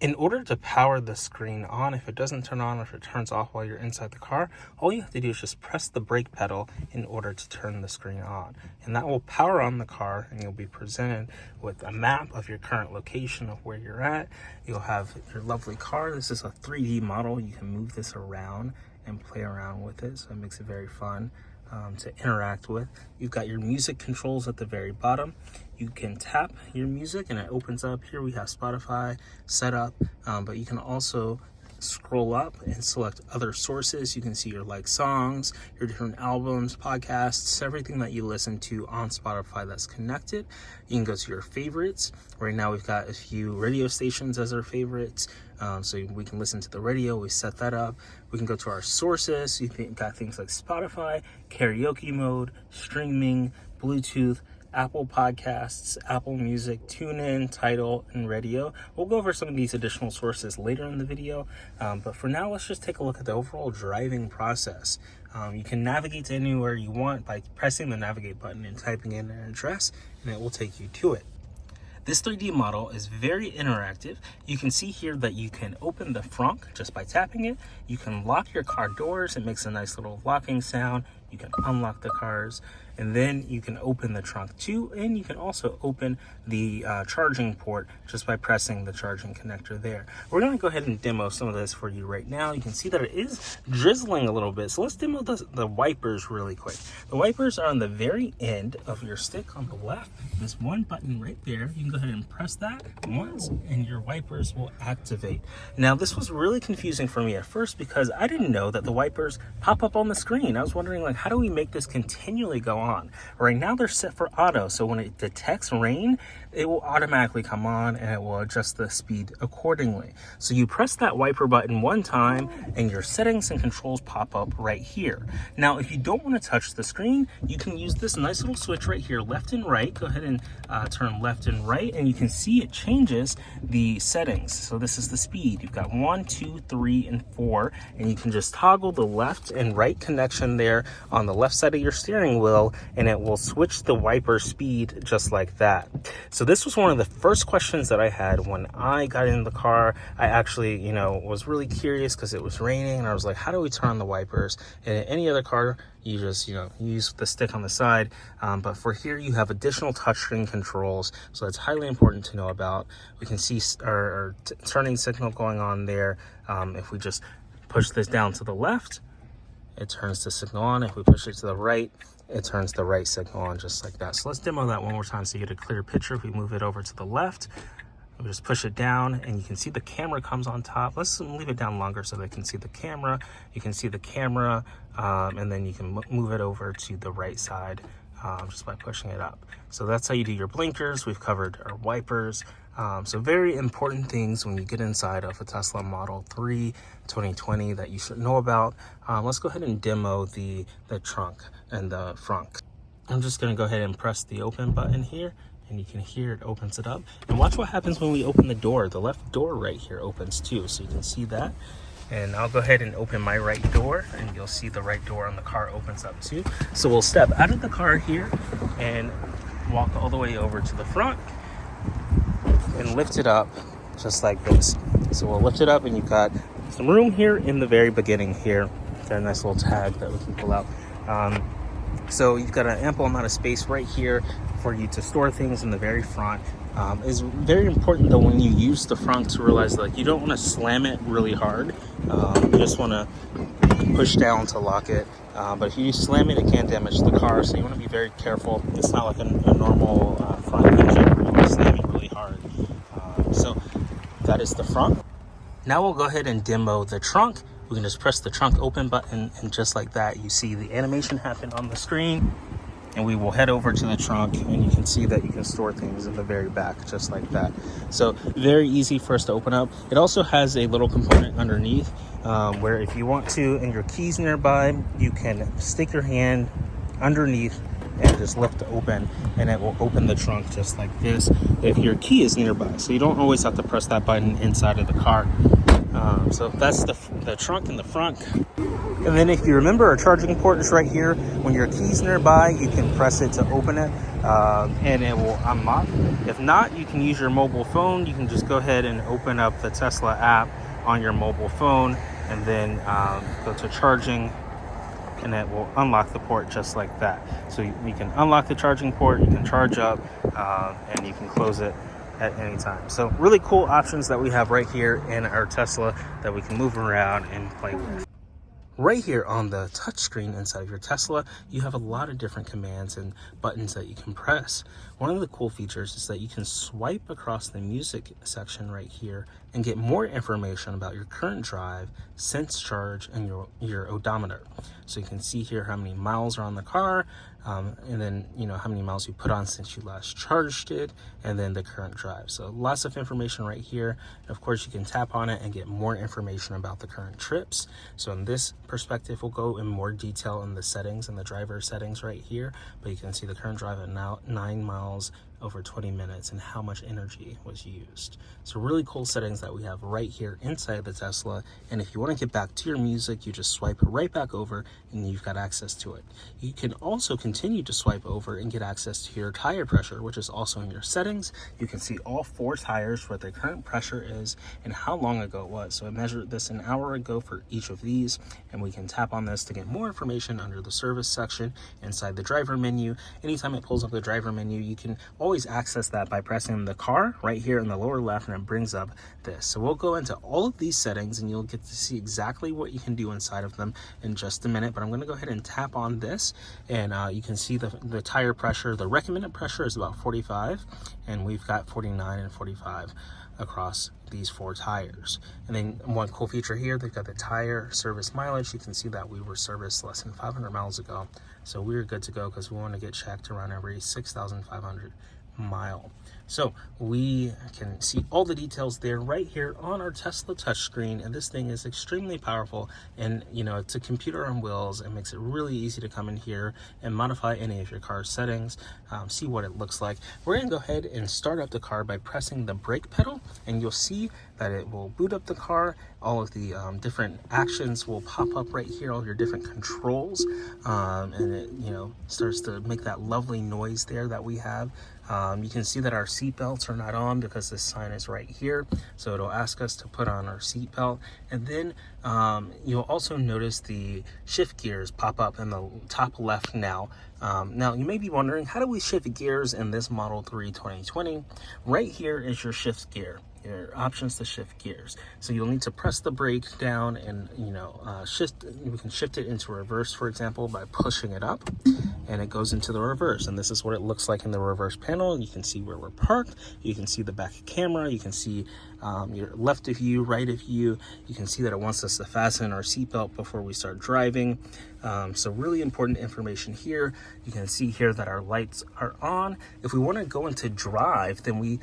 In order to power the screen on, if it doesn't turn on or if it turns off while you're inside the car, all you have to do is just press the brake pedal in order to turn the screen on. And that will power on the car, and you'll be presented with a map of your current location of where you're at. You'll have your lovely car. This is a 3D model. You can move this around and play around with it, so it makes it very fun to interact with. You've got your music controls at the very bottom. You can tap your music and it opens up. Here we have Spotify set up, but you can also scroll up and select other sources. You can see your like songs, your different albums, podcasts, everything that you listen to on Spotify that's connected. You can go to your favorites. Right now we've got a few radio stations as our favorites, so we can listen to the radio. We set that up. We can go to our sources. You've got things like Spotify, karaoke mode, streaming, Bluetooth, Apple Podcasts, Apple Music, TuneIn, Tidal, and Radio. We'll go over some of these additional sources later in the video, but for now, let's just take a look at the overall driving process. You can navigate to anywhere you want by pressing the navigate button and typing in an address, and it will take you to it. This 3D model is very interactive. You can see here that you can open the frunk just by tapping it. You can lock your car doors. It makes a nice little locking sound. You can unlock the cars, and then you can open the trunk too, and you can also open the charging port just by pressing the charging connector there. We're going to go ahead and demo some of this for you right now. You can see that it is drizzling a little bit, so let's demo the wipers really quick. The wipers are on the very end of your stick on the left. There's one button right there. You can go ahead and press that once, and your wipers will activate. Now, this was really confusing for me at first because I didn't know that the wipers pop up on the screen. I was wondering, like, how do we make this continually go on? Right now they're set for auto, so when it detects rain, it will automatically come on and it will adjust the speed accordingly. So you press that wiper button one time and your settings and controls pop up right here. Now, if you don't want to touch the screen, you can use this nice little switch right here, left and right. Go ahead and turn left and right, and you can see it changes the settings. So this is the speed. You've got 1, 2, 3, and 4, and you can just toggle the left and right connection there on the left side of your steering wheel, and it will switch the wiper speed just like that. So this was one of the first questions that I had when I got in the car. I actually, was really curious because it was raining, and I was like, how do we turn on the wipers? And in any other car, you just, use the stick on the side. But for here, you have additional touchscreen controls. So it's highly important to know about. We can see our turning signal going on there. If we just push this down to the left, it turns the signal on. If we push it to the right, it turns the right signal on just like that. So let's demo that one more time so you get a clear picture. If we move it over to the left, we just push it down and you can see the camera comes on top. Let's leave it down longer so they can see the camera. You can see the camera, and then you can move it over to the right side just by pushing it up. So that's how you do your blinkers. We've covered our wipers. So very important things when you get inside of a Tesla Model 3 2020 that you should know about. Let's go ahead and demo the trunk and the frunk. I'm just going to go ahead and press the open button here, and you can hear it opens it up. And watch what happens when we open the door. The left door right here opens too, so you can see that. And I'll go ahead and open my right door, and you'll see the right door on the car opens up too. So we'll step out of the car here and walk all the way over to the front and lift it up just like this. So we'll lift it up, and you've got some room here in the very beginning here. Got a nice little tag that we can pull out. So you've got an ample amount of space right here for you to store things in the very front. It's very important though when you use the front to realize that you don't want to slam it really hard. You just want to push down to lock it. But if you slam it, it can damage the car. So you want to be very careful. It's not like a normal front engine where you're slamming really hard. So that is the front. Now we'll go ahead and demo the trunk. We can just press the trunk open button, and just like that, you see the animation happen on the screen. And we will head over to the trunk, and you can see that you can store things in the very back, just like that. So very easy for us to open up. It also has a little component underneath where if you want to, and your keys nearby, you can stick your hand underneath and just lift open, and it will open the trunk just like this if your key is nearby. So you don't always have to press that button inside of the car. So that's the trunk in the front. And then if you remember, our charging port is right here. When your key's nearby, you can press it to open it, and it will unlock. If not, you can use your mobile phone. You can just go ahead and open up the Tesla app on your mobile phone, and then go to charging, and it will unlock the port just like that. So you can unlock the charging port, you can charge up, and you can close it at any time. So really cool options that we have right here in our Tesla that we can move around and play with. Right here on the touchscreen inside of your Tesla, you have a lot of different commands and buttons that you can press. One of the cool features is that you can swipe across the music section right here and get more information about your current drive, sense charge, and your odometer. So you can see here how many miles are on the car, and then how many miles you put on since you last charged it, and then the current drive. So lots of information right here. And of course, you can tap on it and get more information about the current trips. So in this perspective, we'll go in more detail in the settings and the driver settings right here, but you can see the current drive at now 9 miles over 20 minutes and how much energy was used. So really cool settings that we have right here inside the Tesla. And if you want to get back to your music, you just swipe right back over and you've got access to it. You can also continue to swipe over and get access to your tire pressure, which is also in your settings. You can see all 4 tires, what their current pressure is and how long ago it was. So I measured this an hour ago for each of these, and we can tap on this to get more information under the service section inside the driver menu. Anytime it pulls up the driver menu, you can always access that by pressing the car right here in the lower left, and it brings up this. So we'll go into all of these settings and you'll get to see exactly what you can do inside of them in just a minute, but I'm going to go ahead and tap on this, and you can see the tire pressure. The recommended pressure is about 45, and we've got 49 and 45 across these 4 tires. And then one cool feature here, they've got the tire service mileage. You can see that we were serviced less than 500 miles ago, so we're good to go because we want to get checked around every 6,500 mile. So we can see all the details there right here on our Tesla touchscreen, and this thing is extremely powerful, and it's a computer on wheels. It makes it really easy to come in here and modify any of your car's settings, see what it looks like. We're going to go ahead and start up the car by pressing the brake pedal, and you'll see that it will boot up the car. All of the different actions will pop up right here, all your different controls, and it starts to make that lovely noise there that we have. You can see that our seat belts are not on because this sign is right here, so it'll ask us to put on our seat belt. And then you'll also notice the shift gears pop up in the top left now. Now you may be wondering, how do we shift gears in this Model 3 2020? Right here is your shift gear, your options to shift gears. So you'll need to press the brake down and shift. We can shift it into reverse, for example, by pushing it up, and it goes into the reverse. And this is what it looks like in the reverse panel. You can see where we're parked, you can see the back camera, you can see your left of you, right of you. You can see that it wants us to fasten our seatbelt before we start driving. So really important information here. You can see here that our lights are on. If we want to go into drive, then we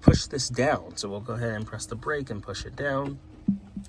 push this down. So we'll go ahead and press the brake and push it down,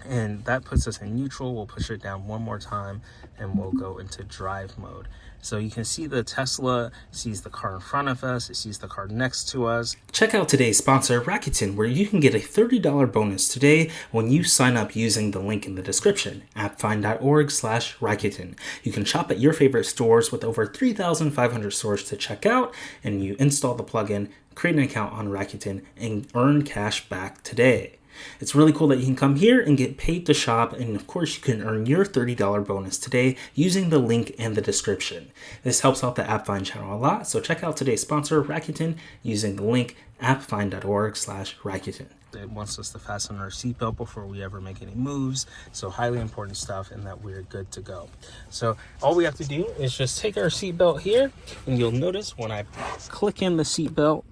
and that puts us in neutral. We'll push it down one more time and we'll go into drive mode. So you can see the Tesla sees the car in front of us, it sees the car next to us. Check out today's sponsor, Rakuten, where you can get a $30 bonus today when you sign up using the link in the description, appfind.org/Rakuten. You can shop at your favorite stores with over 3,500 stores to check out, and you install the plugin, create an account on Rakuten, and earn cash back today. It's really cool that you can come here and get paid to shop, and of course you can earn your $30 bonus today using the link in the description. This helps out the AppFind channel a lot, so check out today's sponsor, Rakuten, using the link appfind.org/Rakuten. It wants us to fasten our seatbelt before we ever make any moves, so highly important stuff, and that we're good to go. So all we have to do is just take our seatbelt here, and you'll notice when I click in the seatbelt,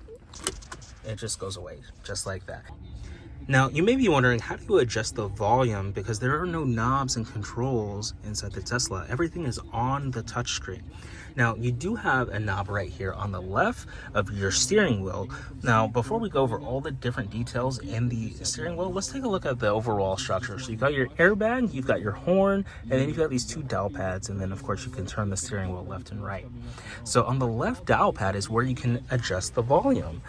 it just goes away, just like that. Now, you may be wondering, how do you adjust the volume? Because there are no knobs and controls inside the Tesla. Everything is on the touchscreen. Now, you do have a knob right here on the left of your steering wheel. Now, before we go over all the different details in the steering wheel, let's take a look at the overall structure. So you've got your airbag, you've got your horn, and then you've got these 2 dial pads, and then of course you can turn the steering wheel left and right. So on the left dial pad is where you can adjust the volume.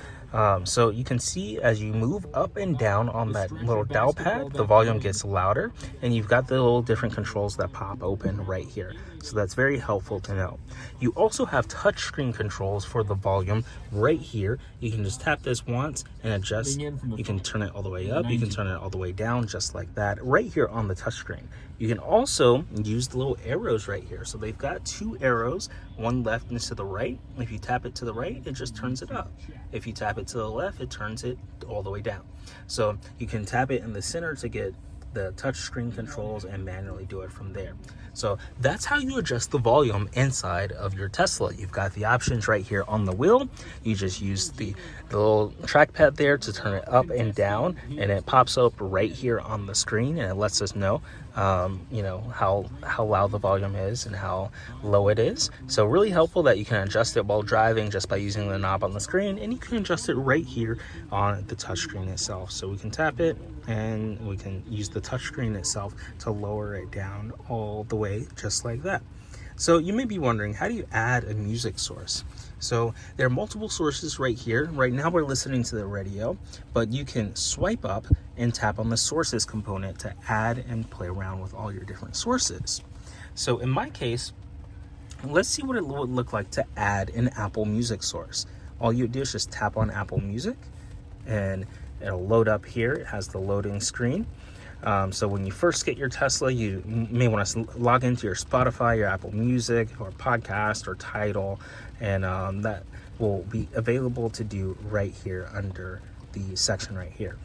So you can see as you move up and down on that little dial pad, the volume gets louder, and you've got the little different controls that pop open right here. So that's very helpful to know. You also have touchscreen controls for the volume right here. You can just tap this once and adjust. You can turn it all the way up, you can turn it all the way down, just like that, right here on the touchscreen. You can also use the little arrows right here. So they've got two arrows, one left and to the right. If you tap it to the right, it just turns it up. If you tap it to the left, it turns it all the way down. So you can tap it in the center to get the touchscreen controls and manually do it from there. So that's how you adjust the volume inside of your Tesla. You've got the options right here on the wheel. You just use the little trackpad there to turn it up and down, and it pops up right here on the screen, and it lets us know how loud the volume is and how low it is. So really helpful that you can adjust it while driving just by using the knob on the screen, and you can adjust it right here on the touchscreen itself. So we can tap it and we can use the touchscreen itself to lower it down all the way, just like that. So you may be wondering, how do you add a music source? So there are multiple sources right here. Right now we're listening to the radio, but you can swipe up and tap on the sources component to add and play around with all your different sources. So in my case, let's see what it would look like to add an Apple Music source. All you do is just tap on Apple Music and it'll load up here. It has the loading screen. So when you first get your Tesla, you may want to log into your Spotify, your Apple Music, or podcast, or Tidal, and that will be available to do right here under the section right here.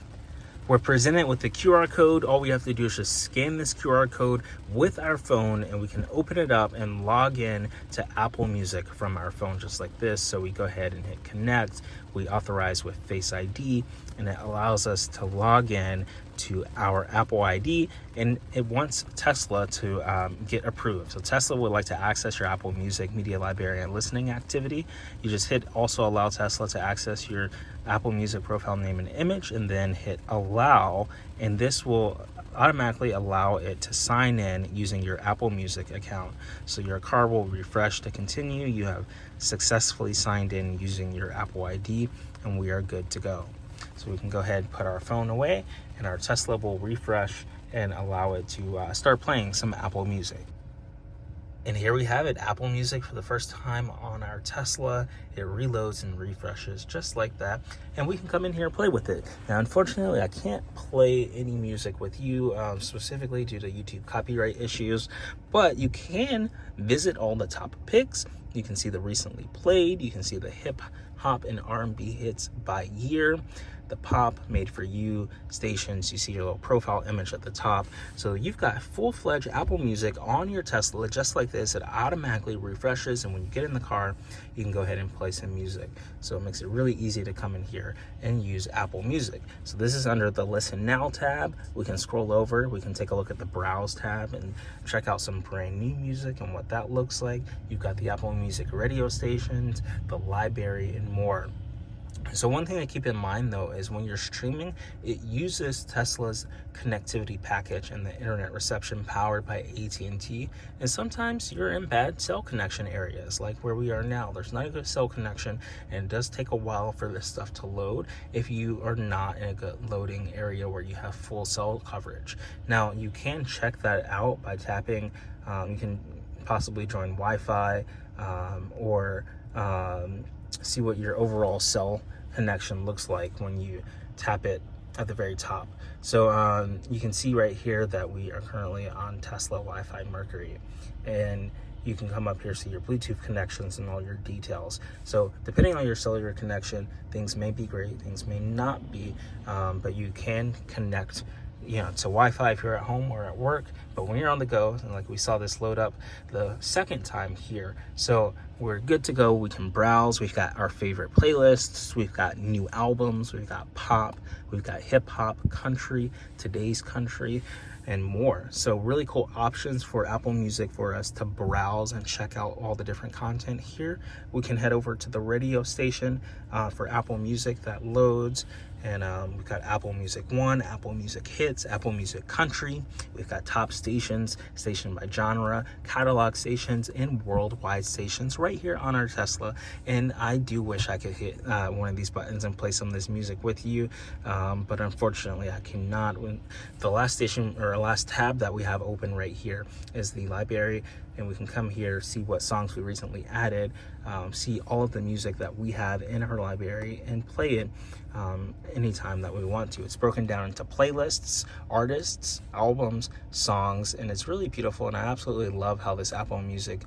We're presented with the QR code. All we have to do is just scan this QR code with our phone, and we can open it up and log in to Apple Music from our phone just like this. So we go ahead and hit connect. We authorize with Face ID, and it allows us to log in to our Apple ID, and it wants Tesla to get approved. So Tesla would like to access your Apple Music media library and listening activity. You just hit also allow Tesla to access your Apple Music profile name and image, and then hit allow, and this will automatically allow it to sign in using your Apple Music account. So your car will refresh to continue. You have successfully signed in using your Apple ID, and we are good to go. So we can go ahead and put our phone away, and our Tesla will refresh and allow it to start playing some Apple Music. And here we have it, Apple Music for the first time on our Tesla. It reloads and refreshes just like that, and we can come in here and play with it. Now, unfortunately, I can't play any music with you specifically due to YouTube copyright issues, but you can visit all the top picks. You can see the recently played. You can see the hip hop and R&B hits by year, the pop made for you stations. You see your little profile image at the top. So you've got full-fledged Apple Music on your Tesla just like this. It automatically refreshes, and when you get in the car, you can go ahead and play some music. So it makes it really easy to come in here and use Apple Music. So this is under the Listen Now tab. We can scroll over, we can take a look at the Browse tab and check out some brand new music and what that looks like. You've got the Apple Music radio stations, the library, and more. So one thing to keep in mind though is when you're streaming, it uses Tesla's connectivity package and the internet reception powered by AT&T, and sometimes you're in bad cell connection areas like where we are now. There's not a good cell connection, and it does take a while for this stuff to load if you are not in a good loading area where you have full cell coverage. Now you can check that out by tapping, you can possibly join Wi-Fi or see what your overall cell connection looks like when you tap it at the very top. So you can see right here that we are currently on Tesla Wi-Fi Mercury, and you can come up here, see your Bluetooth connections and all your details. So depending on your cellular connection, things may be great, things may not be, but you can connect to Wi-Fi if you're at home or at work. But when you're on the go, and like we saw this load up the second time here, so we're good to go. We can browse. We've got our favorite playlists, we've got new albums, we've got pop, we've got hip hop, country, today's country, and more. So really cool options for Apple Music for us to browse and check out all the different content here. We can head over to the radio station for Apple Music that loads, And we've got Apple Music One, Apple Music Hits, Apple Music Country. We've got top stations, station by genre, catalog stations, and worldwide stations right here on our Tesla. And I do wish I could hit one of these buttons and play some of this music with you, but unfortunately I cannot. The last station or last tab that we have open right here is the library, and we can come here, see what songs we recently added, see all of the music that we have in our library, and play it anytime that we want to. It's broken down into playlists, artists, albums, songs, and it's really beautiful. And I absolutely love how this Apple Music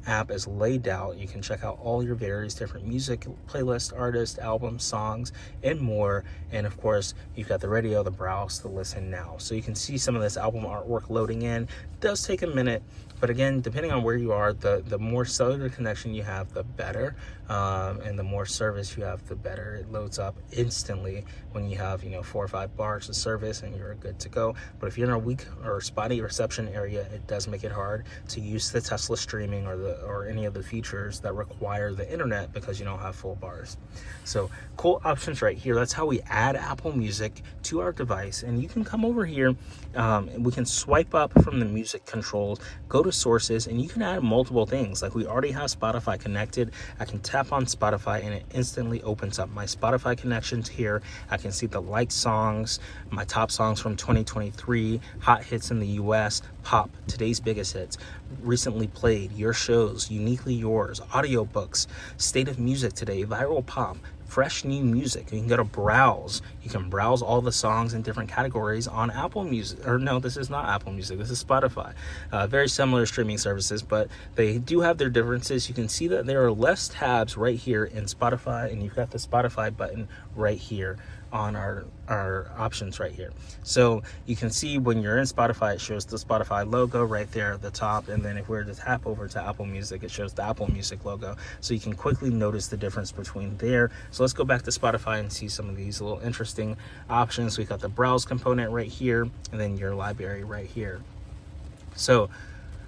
app is laid out. You can check out all your various different music playlists, artists, albums, songs, and more. And of course, you've got the radio, the browse, the listen now. So you can see some of this album artwork loading in. It does take a minute, but again, depending on where you are, the more cellular connection you have, the better, and the more service you have, the better. It loads up instantly when you have 4 or 5 bars of service and you're good to go. But if you're in a weak or spotty reception area, it does make it hard to use the Tesla streaming or any of the features that require the internet because you don't have full bars. So cool options right here. That's how we add Apple Music to our device. And you can come over here, and we can swipe up from the music controls, go to sources, and you can add multiple things. Like we already have Spotify connected. I can tap on Spotify and it instantly opens up my Spotify connections here. I can see the liked songs, my top songs from 2023, hot hits in the US, pop, today's biggest hits, recently played, your shows, uniquely yours, audiobooks, state of music today, viral pop, fresh new music. You can go to browse. You can browse all the songs in different categories on Apple Music. Or no, this is not Apple Music. This is Spotify. Very similar streaming services, but they do have their differences. You can see that there are less tabs right here in Spotify, and you've got the Spotify button right here on our options right here. So you can see when you're in Spotify, it shows the Spotify logo right there at the top, and then if we were to tap over to Apple Music, it shows the Apple Music logo. So you can quickly notice the difference between there. So let's go back to Spotify and see some of these little interesting options. We've got the browse component right here, and then your library right here. So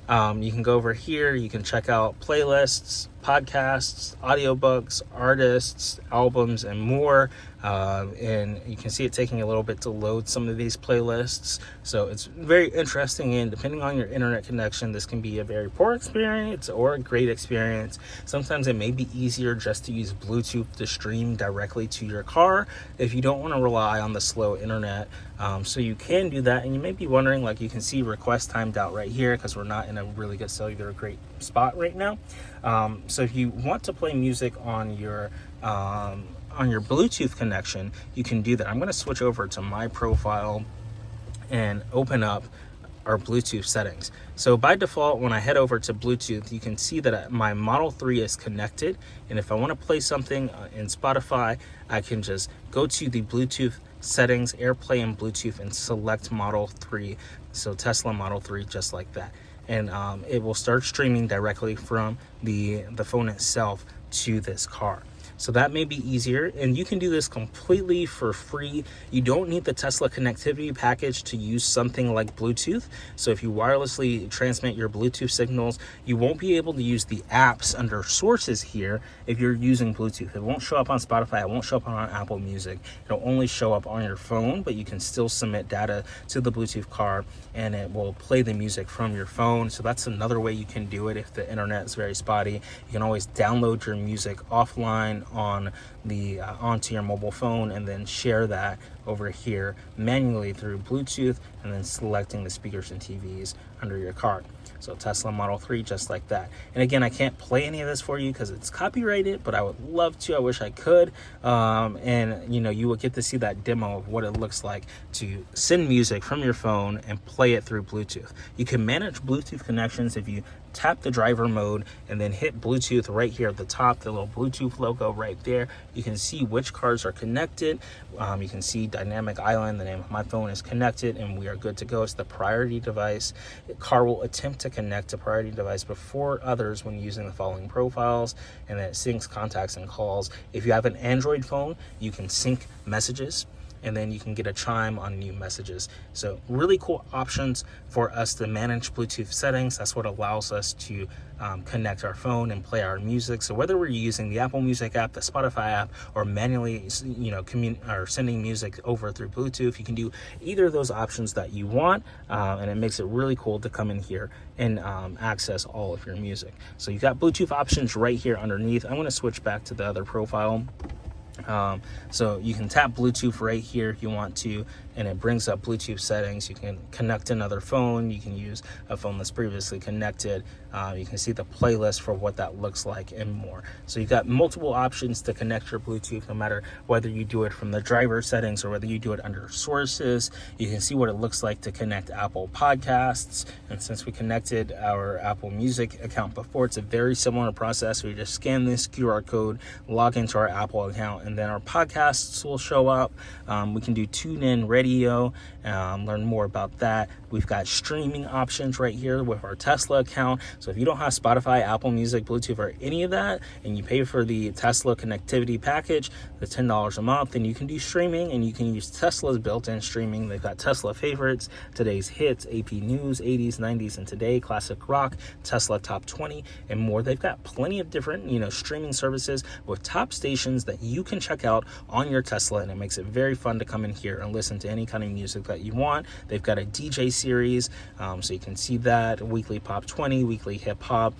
you can go over here, you can check out playlists, podcasts, audiobooks, artists, albums, and more. And you can see it taking a little bit to load some of these playlists. So it's very interesting, and depending on your internet connection, this can be a very poor experience or a great experience. Sometimes it may be easier just to use Bluetooth to stream directly to your car if you don't want to rely on the slow internet. So you can do that, and you may be wondering, like you can see request timed out right here because we're not in a really good cellular great spot right now. So if you want to play music on your Bluetooth connection, you can do that. I'm going to switch over to my profile and open up our Bluetooth settings. So by default, when I head over to Bluetooth, you can see that my Model 3 is connected. And if I want to play something in Spotify, I can just go to the Bluetooth settings, AirPlay and Bluetooth, and select Model 3. So Tesla Model 3, just like that. And it will start streaming directly from the phone itself to this car. So that may be easier, and you can do this completely for free. You don't need the Tesla connectivity package to use something like Bluetooth. So if you wirelessly transmit your Bluetooth signals, you won't be able to use the apps under sources here if you're using Bluetooth. It won't show up on Spotify, it won't show up on Apple Music. It'll only show up on your phone, but you can still submit data to the Bluetooth car and it will play the music from your phone. So that's another way you can do it if the internet is very spotty. You can always download your music offline on the onto your mobile phone and then share that over here manually through Bluetooth, and then selecting the speakers and TVs under your car. So Tesla Model 3, just like that. And again, I can't play any of this for you because it's copyrighted, but I would love to. I wish I could. And you will get to see that demo of what it looks like to send music from your phone and play it through Bluetooth. You can manage Bluetooth connections if you tap the driver mode and then hit Bluetooth right here at the top, the little Bluetooth logo right there. You can see which cars are connected. You can see Dynamic Island, the name of my phone is connected, and we are good to go. It's the priority device. The car will attempt to connect to priority device before others when using the following profiles, and then it syncs contacts and calls. If you have an Android phone, you can sync messages. and then you can get a chime on new messages. So really cool options for us to manage Bluetooth settings. That's what allows us to connect our phone and play our music. So whether we're using the Apple Music app, the Spotify app, or manually, or sending music over through Bluetooth, you can do either of those options that you want, and it makes it really cool to come in here and access all of your music. So you've got Bluetooth options right here underneath. I'm going to switch back to the other profile. So you can tap Bluetooth right here if you want to, and it brings up Bluetooth settings. You can connect another phone. You can use a phone that's previously connected. You can see the playlist for what that looks like and more. So you've got multiple options to connect your Bluetooth, no matter whether you do it from the driver settings or whether you do it under sources. You can see what it looks like to connect Apple Podcasts. And since we connected our Apple Music account before, it's a very similar process. We just scan this QR code, log into our Apple account, and then our podcasts will show up. We can do tune-in radio, learn more about that. We've got streaming options right here with our Tesla account. So if you don't have Spotify, Apple Music, Bluetooth, or any of that, and you pay for the Tesla connectivity package, the $10 a month, then you can do streaming, and you can use Tesla's built-in streaming. They've got Tesla favorites, today's hits, AP News, 80s, 90s, and today, classic rock, Tesla top 20, and more. They've got plenty of different, streaming services with top stations that you can check out on your Tesla, and it makes it very fun to come in here and listen to any kind of music that you want. They've got a DJ series, so you can see that, weekly pop 20, weekly hip hop.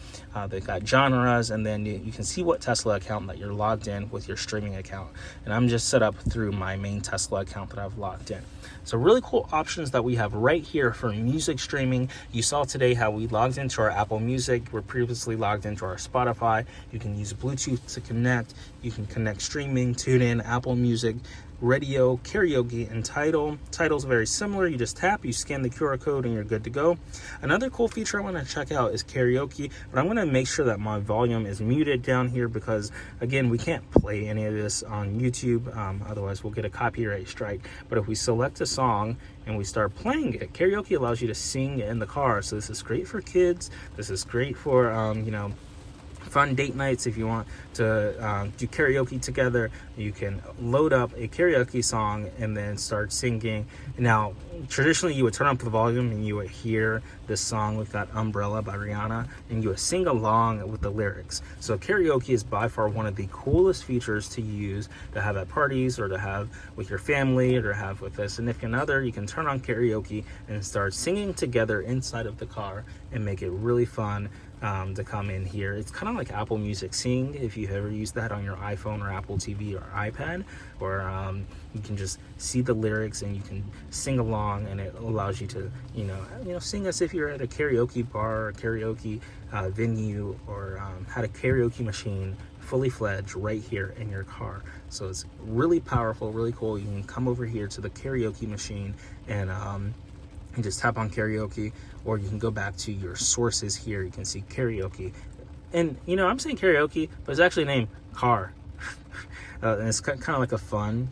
They've got genres, and then you can see what Tesla account that you're logged in with your streaming account. And I'm just set up through my main Tesla account that I've logged in. So really cool options that we have right here for music streaming. You saw today how we logged into our Apple Music. We're previously logged into our Spotify. You can use Bluetooth to connect. You can connect streaming, tune in, Apple Music, radio, karaoke, and Tidal. Tidal's very similar. You just tap, you scan the QR code, and you're good to go. Another cool feature I want to check out is karaoke, but I'm going to make sure that my volume is muted down here because, again, we can't play any of this on YouTube. Otherwise, we'll get a copyright strike. But if we select a song and we start playing it, karaoke allows you to sing in the car. So this is great for kids. This is great for, fun date nights. If you want to do karaoke together, you can load up a karaoke song and then start singing. Now, traditionally you would turn up the volume and you would hear this song. We've got Umbrella by Rihanna, and you would sing along with the lyrics. So karaoke is by far one of the coolest features to use, to have at parties or to have with your family or to have with a significant other. You can turn on karaoke and start singing together inside of the car and make it really fun to come in here. It's kind of like Apple Music Sing, if you've ever used that on your iPhone or Apple TV or iPad, or you can just see the lyrics and you can sing along, and it allows you to sing as if you're at a karaoke bar or karaoke venue, or had a karaoke machine fully fledged right here in your car. So it's really powerful, really cool. You can come over here to the karaoke machine and just tap on karaoke, or you can go back to your sources here. You can see karaoke, and I'm saying karaoke, but it's actually named car. And it's kind of like a fun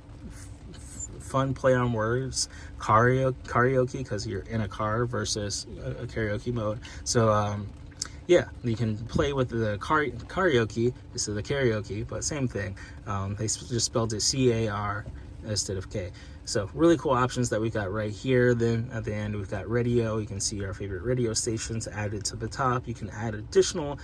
play on words, karaoke, because you're in a car versus a karaoke mode. So yeah, you can play with the karaoke instead of the karaoke, but same thing. They just spelled it C-A-R instead of K. So really cool options that we got right here. Then at the end, we've got radio. You can see our favorite radio stations added to the top. You can add additional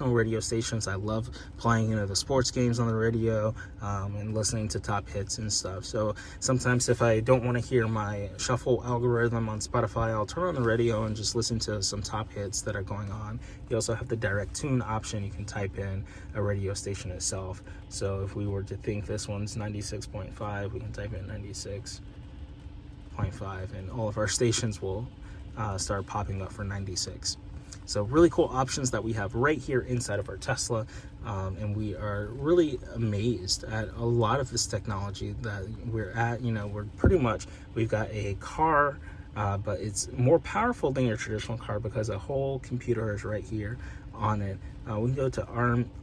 radio stations. I love playing the sports games on the radio and listening to top hits and stuff. So sometimes if I don't want to hear my shuffle algorithm on Spotify, I'll turn on the radio and just listen to some top hits that are going on. You also have the direct tune option. You can type in a radio station itself. So if we were to think this one's 96.5, we can type in 96.5, and all of our stations will start popping up for 96. So really cool options that we have right here inside of our Tesla, and we are really amazed at a lot of this technology that we're at. We've got a car, but it's more powerful than your traditional car because a whole computer is right here on it. We can go to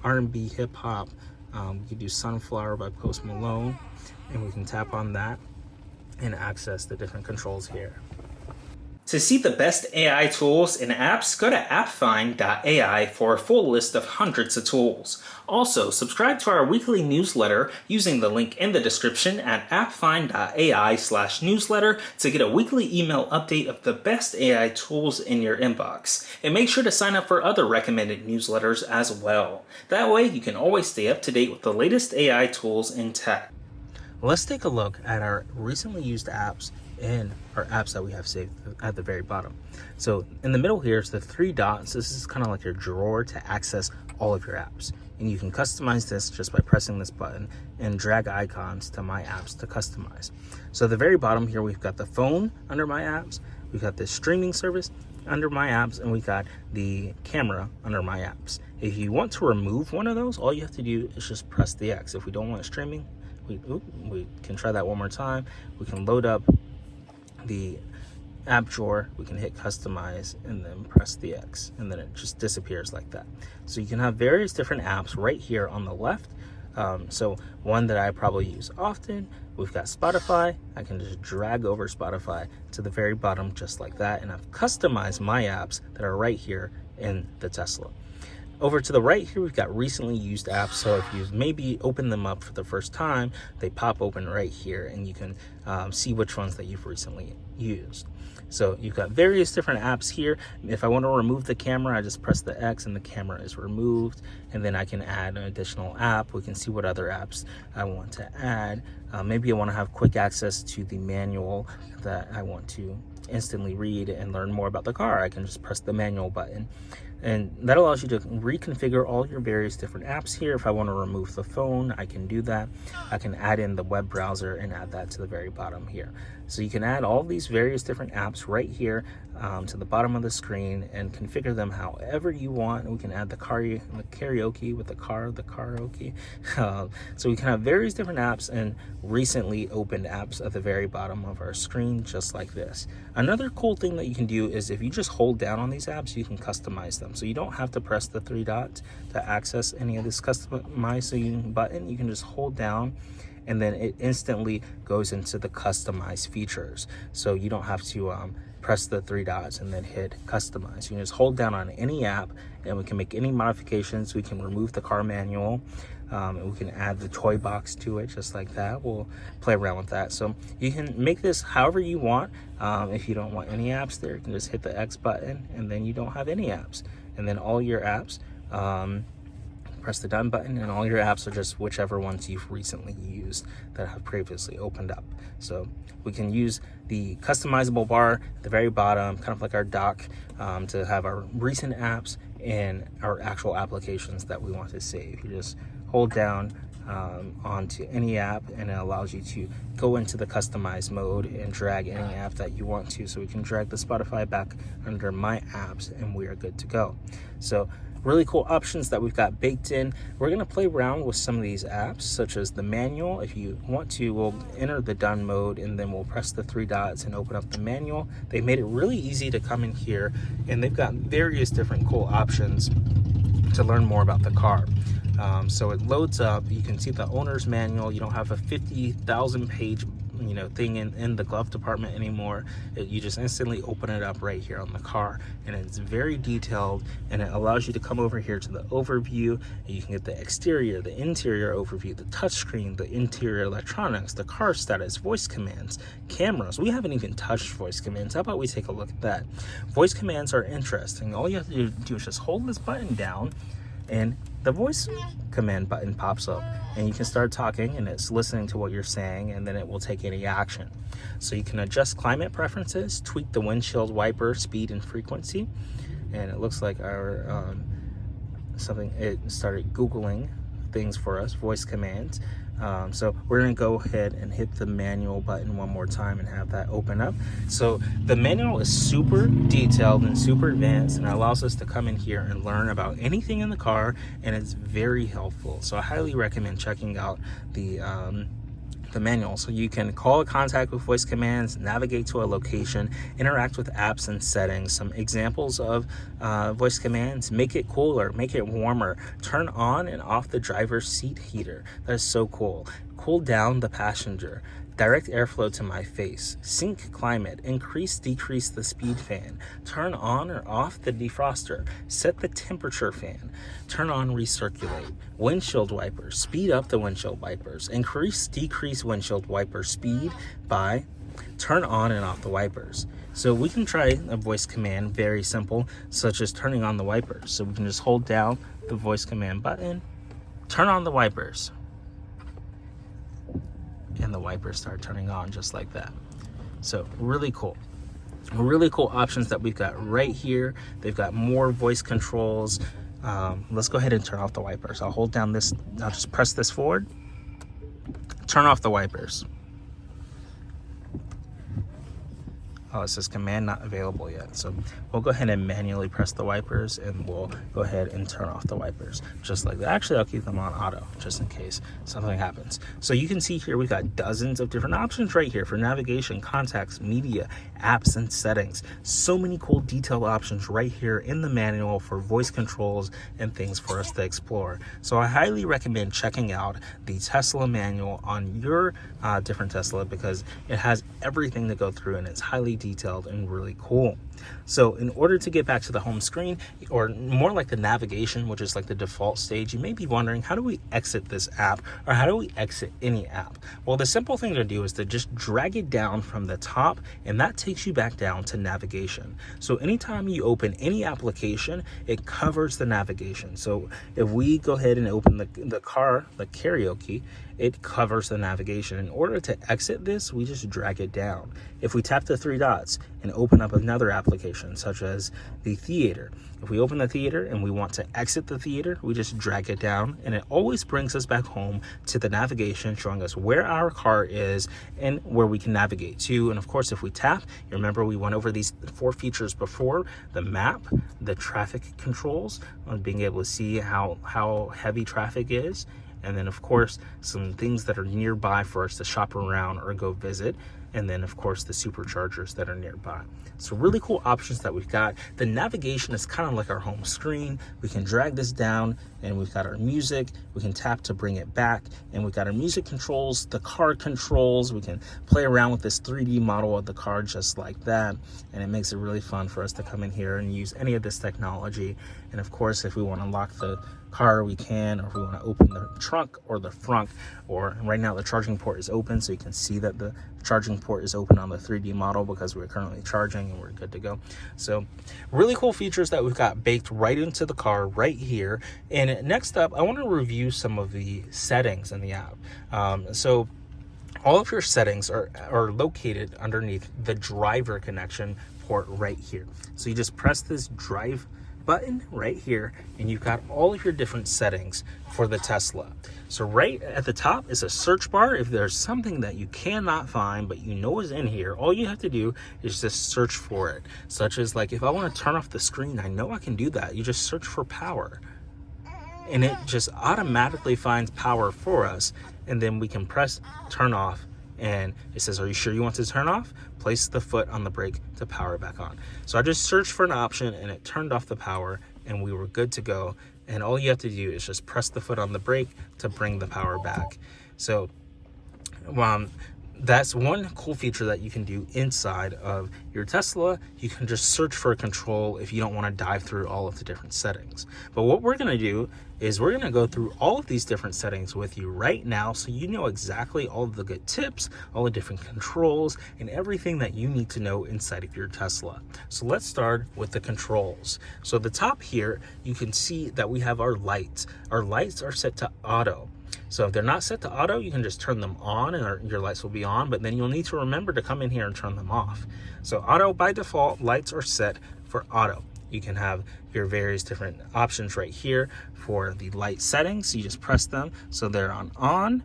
R&B hip hop. We can do Sunflower by Post Malone, and we can tap on that and access the different controls here. To see the best AI tools and apps, go to appfind.ai for a full list of hundreds of tools. Also, subscribe to our weekly newsletter using the link in the description at appfind.ai/newsletter to get a weekly email update of the best AI tools in your inbox. And make sure to sign up for other recommended newsletters as well. That way, you can always stay up to date with the latest AI tools in tech. Let's take a look at our recently used apps and our apps that we have saved at the very bottom. So in the middle here is the 3 dots. This is kind of like your drawer to access all of your apps. And you can customize this just by pressing this button and drag icons to My Apps to customize. So at the very bottom here, we've got the phone under My Apps. We've got the streaming service under My Apps, and we got the camera under My Apps. If you want to remove one of those, all you have to do is just press the X. If we don't want streaming, we can try that one more time. We can load up the app drawer, we can hit customize and then press the X, and then it just disappears like that. So you can have various different apps right here on the left. So one that I probably use often, we've got Spotify. I can just drag over Spotify to the very bottom just like that, and I've customized my apps that are right here in the Tesla. Over to the right here, we've got recently used apps. So if you maybe open them up for the first time, they pop open right here, and you can see which ones that you've recently used. So you've got various different apps here. If I want to remove the camera, I just press the X and the camera is removed. And then I can add an additional app. We can see what other apps I want to add. Maybe I want to have quick access to the manual that I want to instantly read and learn more about the car. I can just press the manual button. And that allows you to reconfigure all your various different apps here. If I want to remove the phone, I can do that. I can add in the web browser and add that to the very bottom here. So you can add all these various different apps right here to the bottom of the screen and configure them however you want. And we can add the karaoke with the karaoke. So we can have various different apps and recently opened apps at the very bottom of our screen, just like this. Another cool thing that you can do is if you just hold down on these apps, you can customize them. So you don't have to press the 3 dots to access any of this customizing button. You can just hold down, and then it instantly goes into the customized features. So you don't have to press the 3 dots and then hit customize. You can just hold down on any app, and we can make any modifications. We can remove the car manual, and we can add the toy box to it just like that. We'll play around with that. So you can make this however you want. If you don't want any apps there, you can just hit the X button, and then you don't have any apps. And then all your apps, press the done button, and all your apps are just whichever ones you've recently used that have previously opened up. So we can use the customizable bar at the very bottom, kind of like our dock, to have our recent apps and our actual applications that we want to save. You just hold down onto any app, and it allows you to go into the customized mode and drag any app that you want to. So we can drag the Spotify back under My Apps, and we are good to go. So really cool options that we've got baked in. We're going to play around with some of these apps, such as the manual. If you want to, we'll enter the done mode, and then we'll press the 3 dots and open up the manual. They made it really easy to come in here, and they've got various different cool options to learn more about the car. So it loads up. You can see the owner's manual. You don't have a 50,000 page thing in the glove department anymore. You just instantly open it up right here on the car, and it's very detailed, and it allows you to come over here to the overview, and you can get the exterior, the interior overview, the touchscreen, the interior electronics, the car status, voice commands, cameras. We haven't even touched voice commands. How about we take a look at that? Voice commands are interesting. All you have to do is just hold this button down, and the voice command button pops up, and you can start talking, and it's listening to what you're saying, and then it will take any action. So you can adjust climate preferences, tweak the windshield wiper speed and frequency, and it looks like our it started Googling things for us, voice commands. So we're going to go ahead and hit the manual button one more time and have that open up. So the manual is super detailed and super advanced, and it allows us to come in here and learn about anything in the car, and it's very helpful. So I highly recommend checking out the manual. So you can call a contact with voice commands, navigate to a location, interact with apps and settings. Some examples of voice commands: make it cooler, make it warmer, turn on and off the driver's seat heater. That is so cool. Cool down the passenger, direct airflow to my face, sync climate, increase, decrease the speed fan, turn on or off the defroster, set the temperature fan, turn on recirculate, windshield wipers, speed up the windshield wipers, increase, decrease windshield wiper speed by turn on and off the wipers. So we can try a voice command, very simple, such as turning on the wipers. So we can just hold down the voice command button, turn on the wipers, and the wipers start turning on just like that. So really cool options that we've got right here. They've got more voice controls. Let's go ahead and turn off the wipers. I'll hold down this, I'll just press this forward, turn off the wipers. Oh, it says command not available yet. So we'll go ahead and manually press the wipers, and we'll go ahead and turn off the wipers just like that. Actually, I'll keep them on auto just in case something happens. So you can see here we've got dozens of different options right here for navigation, contacts, media, apps, and settings. So many cool detailed options right here in the manual for voice controls and things for us to explore. So I highly recommend checking out the Tesla manual on your different Tesla, because it has everything to go through and it's highly detailed and really cool. So in order to get back to the home screen, or more like the navigation, which is like the default stage, you may be wondering, how do we exit this app, or how do we exit any app? Well, the simple thing to do is to just drag it down from the top, and that takes you back down to navigation. So anytime you open any application, it covers the navigation. So if we go ahead and open the Karaoke, it covers the navigation. In order to exit this, we just drag it down. If we tap the three dots and open up another application, such as the theater, if we open the theater and we want to exit the theater, we just drag it down, and it always brings us back home to the navigation, showing us where our car is and where we can navigate to. And of course, if we tap, you remember we went over these 4 features before: the map, the traffic controls, being able to see how heavy traffic is, and then of course some things that are nearby for us to shop around or go visit, and then of course the superchargers that are nearby. So really cool options that we've got. The navigation is kind of like our home screen. We can drag this down, and we've got our music. We can tap to bring it back, and we've got our music controls, the car controls. We can play around with this 3D model of the car just like that, and it makes it really fun for us to come in here and use any of this technology. And of course, if we want to lock the car, we can, or if we want to open the trunk or the front, or right now the charging port is open, so you can see that the charging port is open on the 3D model because we're currently charging and we're good to go. So really cool features that we've got baked right into the car right here. And next up, I want to review some of the settings in the app. So all of your settings are located underneath the driver connection port right here. So you just press this drive button right here, and you've got all of your different settings for the Tesla. So right at the top is a search bar. If there's something that you cannot find but you know is in here, all you have to do is just search for it. Such as, like, if I want to turn off the screen, I know I can do that. You just search for power, and it just automatically finds power for us, and then we can press turn off, and it says, are you sure you want to turn off? Place the foot on the brake to power it back on. So I just searched for an option, and it turned off the power, and we were good to go. And all you have to do is just press the foot on the brake to bring the power back. So that's one cool feature that you can do inside of your Tesla. You can just search for a control if you don't want to dive through all of the different settings. But what we're going to do is we're going to go through all of these different settings with you right now, so you know exactly all of the good tips, all the different controls, and everything that you need to know inside of your Tesla. So let's start with the controls. So at the top here, you can see that we have our lights. Our lights are set to auto. So if they're not set to auto, you can just turn them on and your lights will be on, but then you'll need to remember to come in here and turn them off. So auto, by default, lights are set for auto. You can have your various different options right here for the light settings. You just press them so they're on,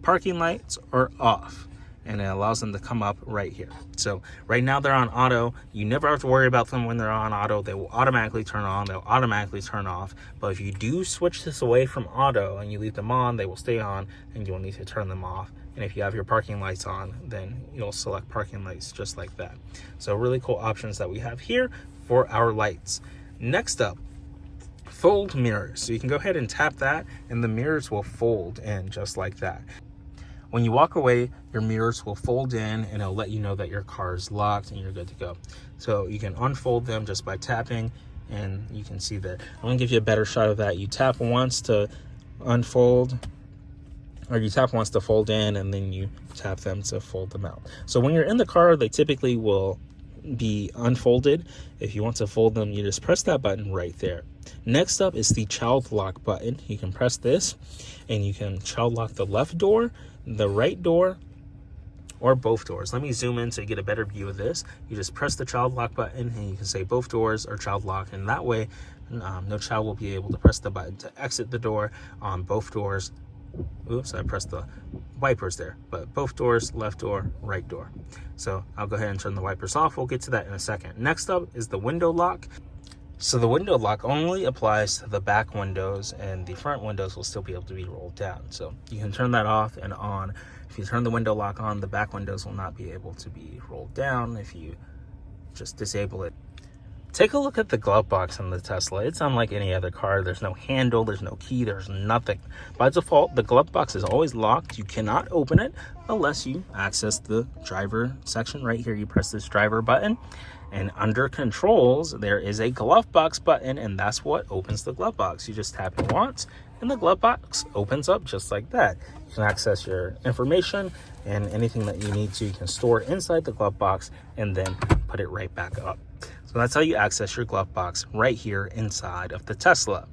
parking lights, or off, and it allows them to come up right here. So right now they're on auto. You never have to worry about them when they're on auto. They will automatically turn on, they'll automatically turn off. But if you do switch this away from auto and you leave them on, they will stay on, and you'll need to turn them off. And if you have your parking lights on, then you'll select parking lights just like that. So really cool options that we have here for our lights. Next up, fold mirrors. So you can go ahead and tap that, and the mirrors will fold in just like that. When you walk away, your mirrors will fold in and it'll let you know that your car is locked and you're good to go. So you can unfold them just by tapping, and you can see that. I'm gonna give you a better shot of that. You tap once to unfold, or you tap once to fold in, and then you tap them to fold them out. So when you're in the car, they typically will be unfolded. If you want to fold them, you just press that button right there. Next up is the child lock button. You can press this and you can child lock the left door, the right door, or both doors. Let me zoom in so you get a better view of this. You just press the child lock button and you can say both doors or child lock, and that way no child will be able to press the button to exit the door on both doors. Oops, I pressed the wipers there, but both doors, left door, right door. So I'll go ahead and turn the wipers off. We'll get to that in a second. Next up is the window lock. So the window lock only applies to the back windows, and the front windows will still be able to be rolled down. So you can turn that off and on. If you turn the window lock on, the back windows will not be able to be rolled down if you just disable it. Take a look at the glove box on the Tesla. It's unlike any other car. There's no handle, there's no key, there's nothing. By default, the glove box is always locked. You cannot open it unless you access the driver section right here. You press this driver button, and under controls, there is a glove box button, and that's what opens the glove box. You just tap it once, and the glove box opens up just like that. You can access your information and anything that you need to. You can store inside the glove box and then put it right back up. So that's how you access your glove box right here inside of the Tesla.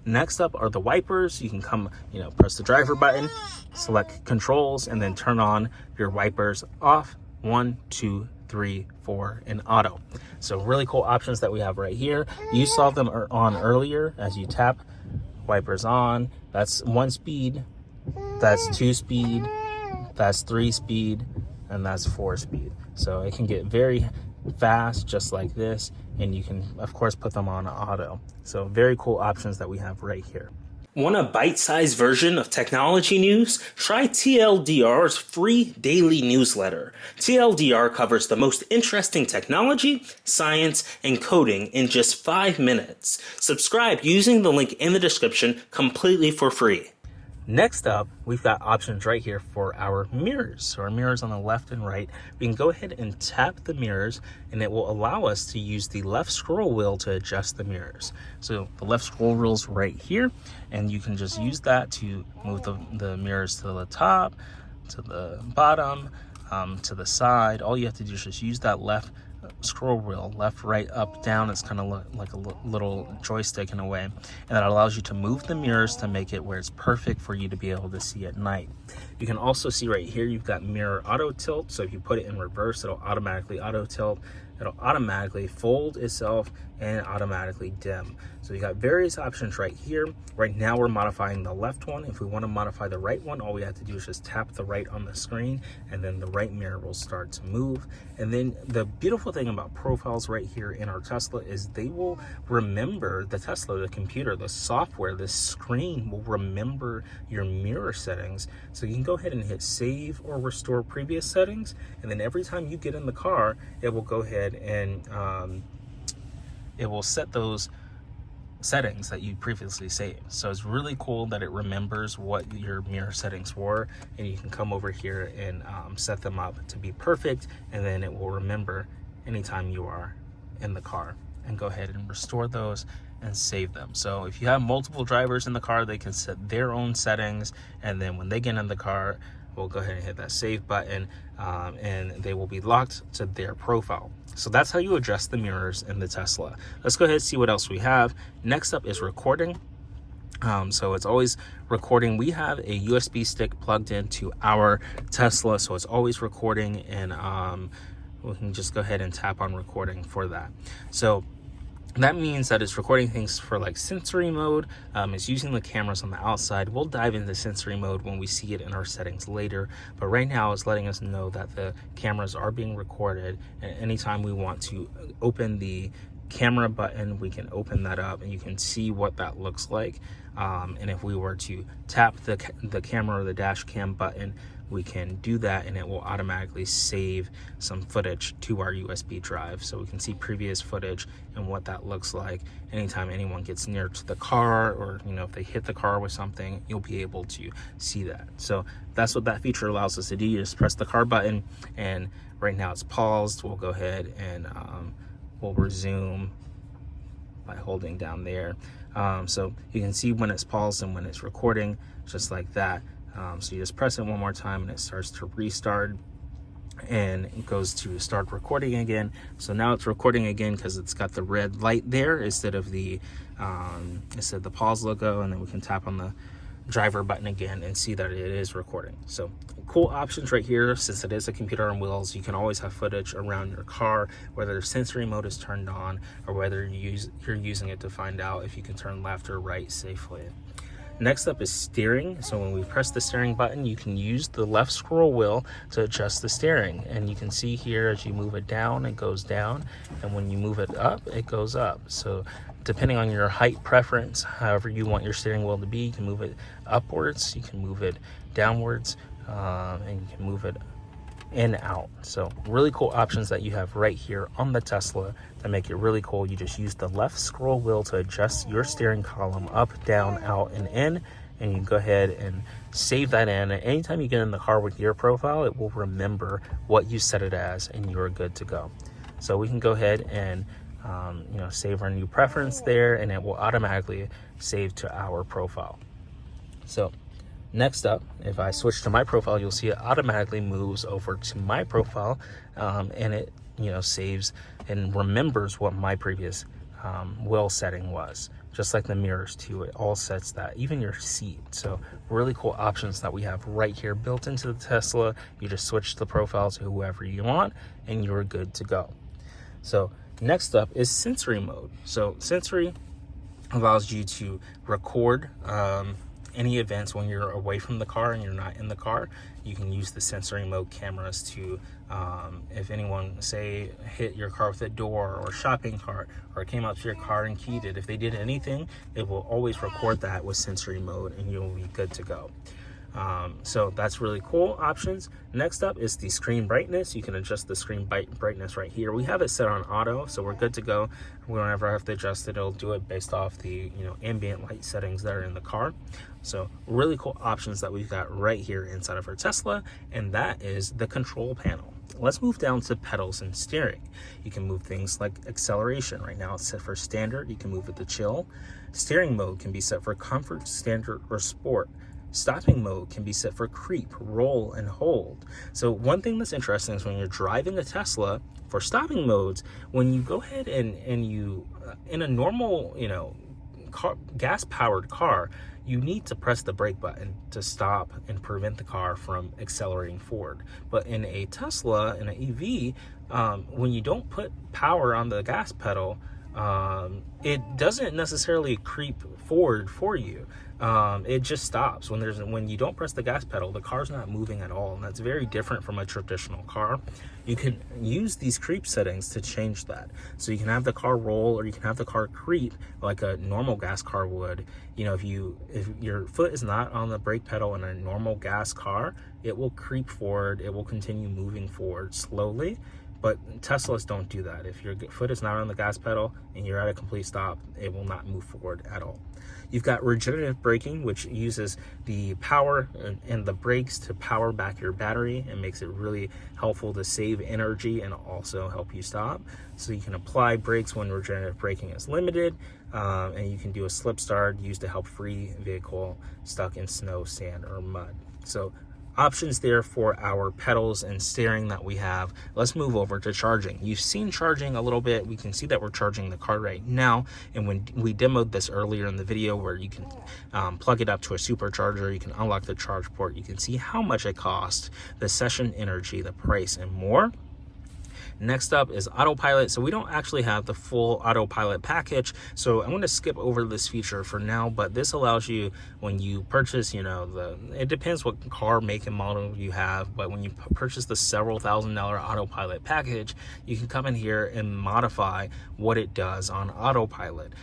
Next up are the wipers. You can press the driver button, select controls, and then turn on your wipers off, 1, 2, 3, 4 in auto. So really cool options that we have right here. You saw them on earlier. As you tap wipers on, that's 1 speed, that's 2 speed, that's 3 speed, and that's 4 speed. So it can get very fast just like this, and you can of course put them on auto. So very cool options that we have right here. Want a bite-sized version of technology news? Try TLDR's free daily newsletter. TLDR covers the most interesting technology, science, and coding in just 5 minutes. Subscribe using the link in the description completely for free. Next up, we've got options right here for our mirrors. So our mirrors on the left and right, we can go ahead and tap the mirrors, and it will allow us to use the left scroll wheel to adjust the mirrors. So the left scroll wheel's right here, and you can just use that to move the mirrors to the top, to the bottom, to the side. All you have to do is just use that left scroll wheel, left, right, up, down. It's kind of like a little joystick in a way, and that allows you to move the mirrors to make it where it's perfect for you to be able to see at night. You can also see right here you've got mirror auto tilt. So if you put it in reverse, it'll automatically auto tilt. It'll automatically fold itself and automatically dim. So you got various options right here. Right now we're modifying the left one. If we want to modify the right one, all we have to do is just tap the right on the screen, and then the right mirror will start to move. And then the beautiful thing about profiles right here in our Tesla is they will remember, the Tesla, the computer, the software, the screen will remember your mirror settings. So you can go ahead and hit save or restore previous settings, and then every time you get in the car, it will go ahead and it will set those settings that you previously saved. So it's really cool that it remembers what your mirror settings were, and you can come over here and set them up to be perfect, and then it will remember anytime you are in the car, and go ahead and restore those and save them. So if you have multiple drivers in the car, they can set their own settings, and then when they get in the car, we'll go ahead and hit that save button, and they will be locked to their profile. So that's how you adjust the mirrors in the Tesla. Let's go ahead and see what else we have. Next up is recording. So it's always recording. We have a USB stick plugged into our Tesla, so it's always recording, and we can just go ahead and tap on recording for that. So that means that it's recording things for like sensory mode. It's using the cameras on the outside. We'll dive into sensory mode when we see it in our settings later. But right now it's letting us know that the cameras are being recorded. And anytime we want to open the camera button, we can open that up and you can see what that looks like. And if we were to tap the camera or the dash cam button, we can do that, and it will automatically save some footage to our USB drive, so we can see previous footage and what that looks like. Anytime anyone gets near to the car, or if they hit the car with something, you'll be able to see that. So that's what that feature allows us to do. You just press the car button, and right now it's paused. We'll go ahead and we'll resume by holding down there. So you can see when it's paused and when it's recording, just like that. So you just press it one more time and it starts to restart, and it goes to start recording again. So now it's recording again because it's got the red light there instead of the pause logo, and then we can tap on the driver button again and see that it is recording. So cool options right here. Since it is a computer on wheels, you can always have footage around your car, whether sensory mode is turned on or whether you're using it to find out if you can turn left or right safely. Next up is steering. So when we press the steering button, you can use the left scroll wheel to adjust the steering. And you can see here, as you move it down, it goes down. And when you move it up, it goes up. So depending on your height preference, however you want your steering wheel to be, you can move it upwards, you can move it downwards, and you can move it in and out. So really cool options that you have right here on the Tesla that make it really cool. You just use the left scroll wheel to adjust your steering column up, down, out, and in, and you can go ahead and save that in. And anytime you get in the car with your profile, it will remember what you set it as, and you're good to go. So we can go ahead and save our new preference there, and it will automatically save to our profile. So next up, if I switch to my profile, you'll see it automatically moves over to my profile, and it saves and remembers what my previous wheel setting was. Just like the mirrors too, it all sets that, even your seat. So really cool options that we have right here built into the Tesla. You just switch the profile to whoever you want, and you're good to go. So next up is sensory mode. So sensory allows you to record any events when you're away from the car and you're not in the car. You can use the sensory mode cameras to, if anyone, say, hit your car with a door or shopping cart, or came up to your car and keyed it, if they did anything, it will always record that with sensory mode, and you'll be good to go. So that's really cool options. Next up is the screen brightness. You can adjust the screen brightness right here. We have it set on auto, so we're good to go. We don't ever have to adjust it. It'll do it based off the ambient light settings that are in the car. So really cool options that we've got right here inside of our Tesla, and that is the control panel. Let's move down to pedals and steering. You can move things like acceleration. Right now it's set for standard. You can move it to chill. Steering mode can be set for comfort, standard, or sport. Stopping mode can be set for creep, roll, and hold. So one thing that's interesting is when you're driving a Tesla, for stopping modes, when you go ahead and you, in a normal, gas-powered car, you need to press the brake button to stop and prevent the car from accelerating forward. But in a Tesla, in an EV, when you don't put power on the gas pedal, it doesn't necessarily creep forward for you. It just stops. When you don't press the gas pedal, the car's not moving at all, and that's very different from a traditional car. You can use these creep settings to change that. So you can have the car roll, or you can have the car creep like a normal gas car would. If your foot is not on the brake pedal in a normal gas car, it will creep forward. It will continue moving forward slowly. But Teslas don't do that. If your foot is not on the gas pedal and you're at a complete stop, it will not move forward at all. You've got regenerative braking, which uses the power and the brakes to power back your battery and makes it really helpful to save energy and also help you stop. So you can apply brakes when regenerative braking is limited, and you can do a slip start used to help free vehicle stuck in snow, sand, or mud. So options there for our pedals and steering that we have. Let's move over to charging. You've seen charging a little bit. We can see that we're charging the car right now, and when we demoed this earlier in the video where you can plug it up to a supercharger, you can unlock the charge port, you can see how much it costs, the session energy, the price, and more. Next up is autopilot. So we don't actually have the full autopilot package, so I'm going to skip over this feature for now, but this allows you, when you purchase, it depends what car make and model you have, but when you purchase the several $1,000 autopilot package, you can come in here and modify what it does on autopilot.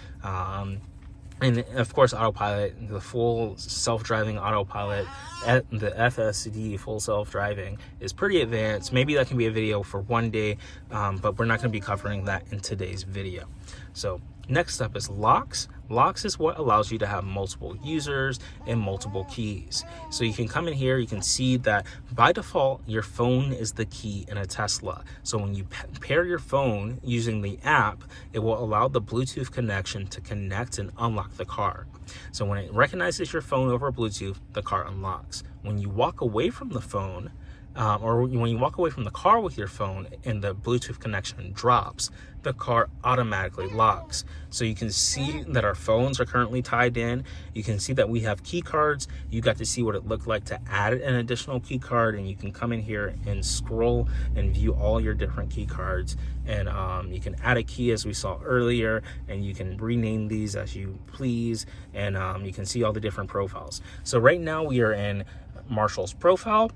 And of course, autopilot, the full self-driving autopilot, the FSD, full self-driving, is pretty advanced. Maybe that can be a video for one day, but we're not going to be covering that in today's video. So next up is locks. Locks is what allows you to have multiple users and multiple keys. So you can come in here, you can see that by default, your phone is the key in a Tesla. So when you pair your phone using the app, it will allow the Bluetooth connection to connect and unlock the car. So when it recognizes your phone over Bluetooth, the car unlocks. When you walk away from the phone, or when you walk away from the car with your phone and the Bluetooth connection drops, the car automatically locks. So you can see that our phones are currently tied in. You can see that we have key cards. You got to see what it looked like to add an additional key card, and you can come in here and scroll and view all your different key cards. And you can add a key as we saw earlier, and you can rename these as you please, and you can see all the different profiles. So right now we are in Marshall's profile,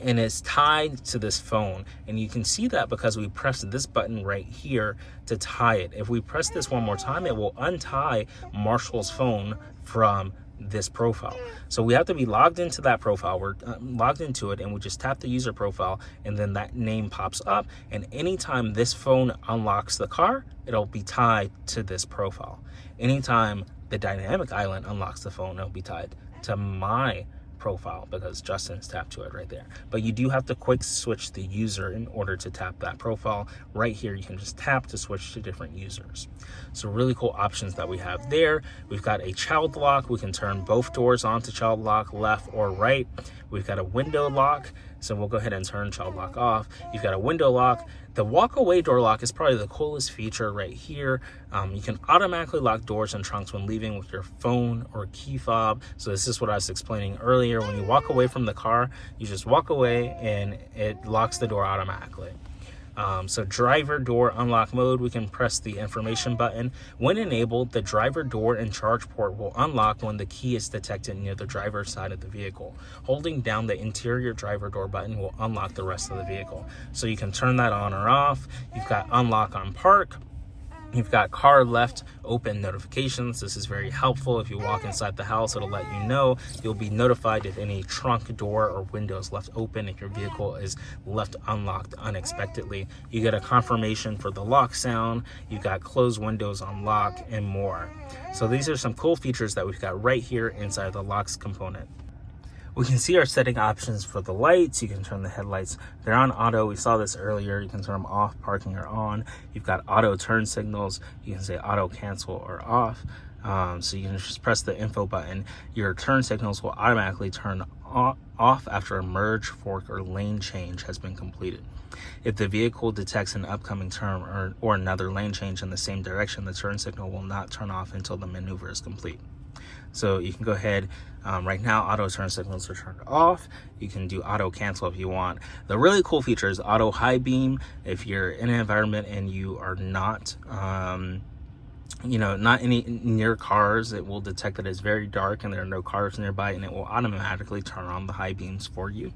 and it's tied to this phone, and you can see that because we pressed this button right here to tie it. If we press this one more time, it will untie Marshall's phone from this profile. So we have to be logged into that profile. We're logged into it, and we just tap the user profile, and then that name pops up, and anytime this phone unlocks the car, it'll be tied to this profile. Anytime the dynamic island unlocks the phone, it'll be tied to my profile because Justin's tapped to it right there. But you do have to quick switch the user in order to tap that profile. Right here, you can just tap to switch to different users. So really cool options that we have there. We've got a child lock. We can turn both doors on to child lock, left or right. We've got a window lock. So we'll go ahead and turn child lock off. You've got a window lock. The walk away door lock is probably the coolest feature right here. You can automatically lock doors and trunks when leaving with your phone or key fob. So this is what I was explaining earlier. When you walk away from the car, you just walk away and it locks the door automatically. So driver door unlock mode, we can press the information button. When enabled, the driver door and charge port will unlock when the key is detected near the driver's side of the vehicle. Holding down the interior driver door button will unlock the rest of the vehicle. So you can turn that on or off. You've got unlock on park. You've got car left open notifications. This is very helpful. If you walk inside the house, it'll let you know. You'll be notified if any trunk door or window is left open, if your vehicle is left unlocked unexpectedly. You get a confirmation for the lock sound. You've got closed windows on lock and more. So these are some cool features that we've got right here inside the locks component. We can see our setting options for the lights. You can turn the headlights. They're on auto. We saw this earlier. You can turn them off, parking, or on. You've got auto turn signals. You can say auto cancel or off. So you can just press the info button. Your turn signals will automatically turn off after a merge, fork, or lane change has been completed. If the vehicle detects an upcoming turn or another lane change in the same direction, the turn signal will not turn off until the maneuver is complete. So you can go ahead, right now auto turn signals are turned off. You can do auto cancel if you want. The really cool feature is auto high beam. If you're in an environment and you are not, not any near cars, it will detect that it's very dark and there are no cars nearby, and it will automatically turn on the high beams for you.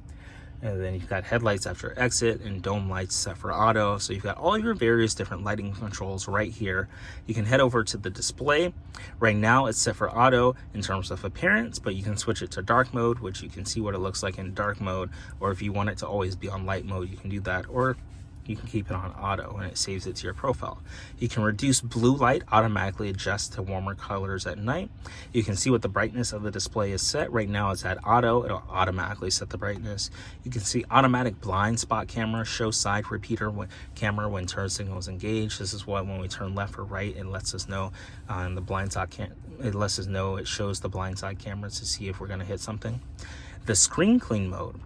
And then you've got headlights after exit and dome lights set for auto. So you've got all your various different lighting controls right here. You can head over to the display. Right now it's set for auto in terms of appearance, but you can switch it to dark mode, which you can see what it looks like in dark mode. Or if you want it to always be on light mode, you can do that. Or you can keep it on auto and it saves it to your profile. You can reduce blue light, automatically adjust to warmer colors at night. You can see what the brightness of the display is set. Right now it's at auto, it'll automatically set the brightness. You can see automatic blind spot camera, show side repeater camera when turn signal is engaged. This is what when we turn left or right, it lets us know the blind side it lets us know, it shows the blind side camera to see if we're gonna hit something. The screen clean mode.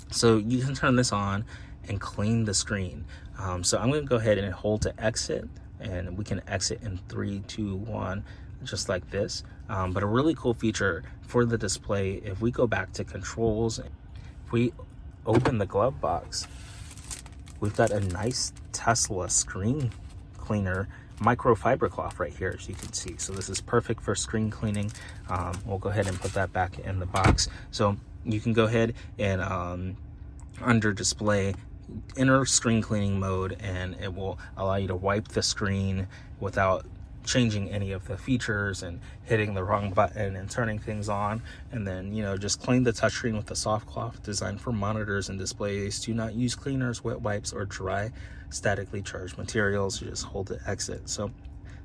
So you can turn this on and clean the screen. So I'm going to go ahead and hold to exit, and we can exit in 3, 2, 1, just like this. But a really cool feature for the display, if we go back to controls, if we open the glove box, we've got a nice Tesla screen cleaner microfiber cloth right here, as you can see. So this is perfect for screen cleaning. We'll go ahead and put that back in the box. So you can go ahead and under display, enter screen cleaning mode, and it will allow you to wipe the screen without changing any of the features and hitting the wrong button and turning things on. And then, just clean the touchscreen with a soft cloth designed for monitors and displays. Do not use cleaners, wet wipes, or dry statically charged materials. You just hold the exit. So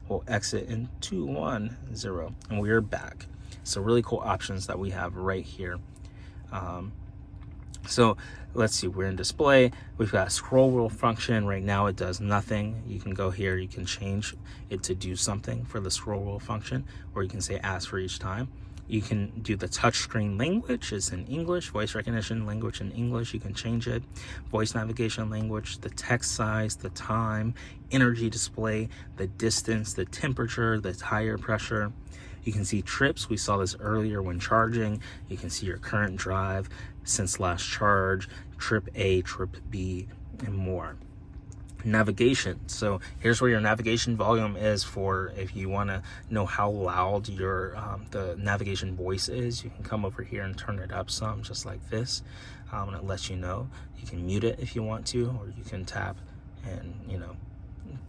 we'll exit in 2, 1, 0, and we're back. So really cool options that we have right here. So let's see, we're in display. We've got scroll wheel function. Right now it does nothing. You can go here, you can change it to do something for the scroll wheel function, or you can say ask for each time. You can do the touchscreen language is in English, voice recognition language in English, you can change it. Voice navigation language, the text size, the time, energy display, the distance, the temperature, the tire pressure. You can see trips. We saw this earlier when charging. You can see your current drive since last charge, trip A, trip B, and more. Navigation. So here's where your navigation volume is for if you want to know how loud your the navigation voice is. You can come over here and turn it up some, just like this, and it lets you know. You can mute it if you want to, or you can tap and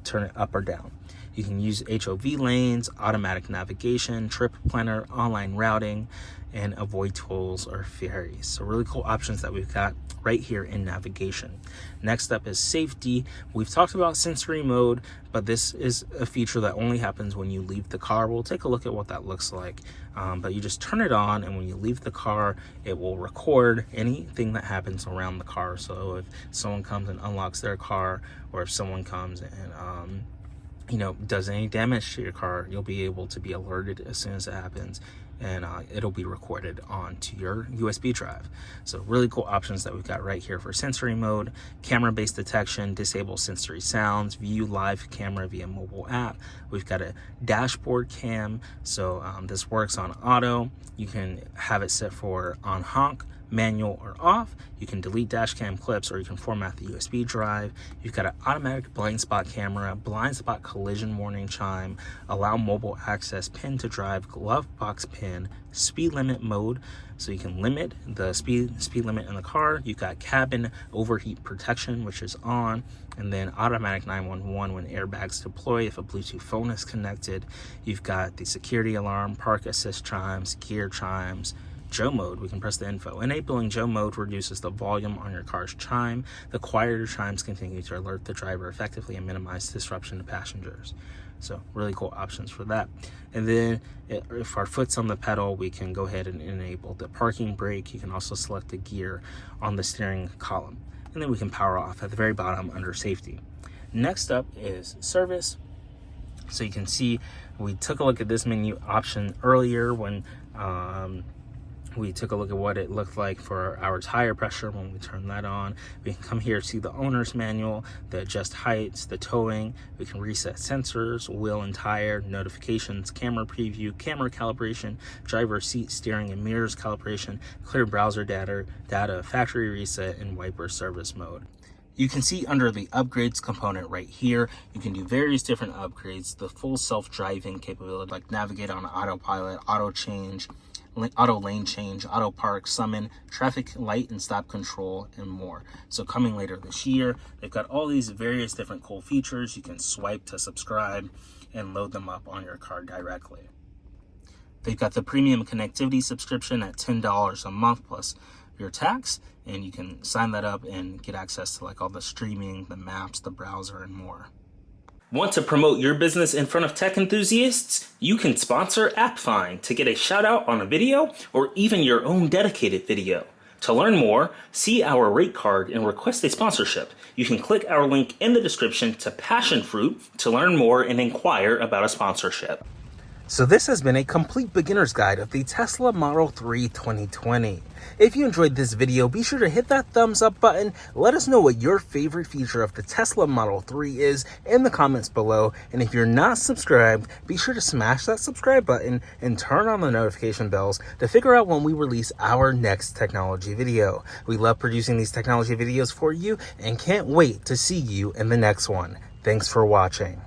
turn it up or down. You can use HOV lanes, automatic navigation, trip planner, online routing, and avoid tolls or ferries. So really cool options that we've got right here in navigation. Next up is safety. We've talked about sensory mode, but this is a feature that only happens when you leave the car. We'll take a look at what that looks like. But you just turn it on, and when you leave the car, it will record anything that happens around the car. So if someone comes and unlocks their car, or if someone comes and does any damage to your car, you'll be able to be alerted as soon as it happens, and it'll be recorded onto your USB drive. So really cool options that we've got right here for sensory mode. Camera-based detection, disable sensory sounds, view live camera via mobile app. We've got a dashboard cam, so this works on auto. You can have it set for on honk, manual, or off. You can delete dash cam clips, or you can format the USB drive. You've got an automatic blind spot camera, blind spot collision warning chime, allow mobile access, pin to drive, glove box pin, speed limit mode, so you can limit the speed limit in the car. You've got cabin overheat protection, which is on, and then automatic 911 when airbags deploy if a Bluetooth phone is connected. You've got the security alarm, park assist chimes, gear chimes. Joe mode, we can press the info. Enabling Joe mode reduces the volume on your car's chime. The quieter chimes continue to alert the driver effectively and minimize disruption to passengers. So really cool options for that. And then if our foot's on the pedal, we can go ahead and enable the parking brake. You can also select the gear on the steering column. And then we can power off at the very bottom under safety. Next up is service. So you can see we took a look at this menu option earlier when we took a look at what it looked like for our tire pressure when we turn that on. We can come here, see the owner's manual, the adjust heights, the towing. We can reset sensors, wheel and tire, notifications, camera preview, camera calibration, driver seat, steering, and mirrors calibration, clear browser data, factory reset, and wiper service mode. You can see under the upgrades component right here, you can do various different upgrades, the full self-driving capability, like navigate on autopilot, auto change, auto lane change, auto park, summon, traffic light and stop control, and more. So coming later this year, they've got all these various different cool features. You can swipe to subscribe and load them up on your car directly. They've got the premium connectivity subscription at $10 a month plus your tax, and you can sign that up and get access to like all the streaming, the maps, the browser, and more. Want to promote your business in front of tech enthusiasts? You can sponsor AppFind to get a shout out on a video or even your own dedicated video. To learn more, see our rate card and request a sponsorship. You can click our link in the description to Passion Fruit to learn more and inquire about a sponsorship. So this has been a complete beginner's guide of the Tesla Model 3 2020. If you enjoyed this video, be sure to hit that thumbs up button. Let us know what your favorite feature of the Tesla Model 3 is in the comments below. And if you're not subscribed, be sure to smash that subscribe button and turn on the notification bells to figure out when we release our next technology video. We love producing these technology videos for you and can't wait to see you in the next one. Thanks for watching.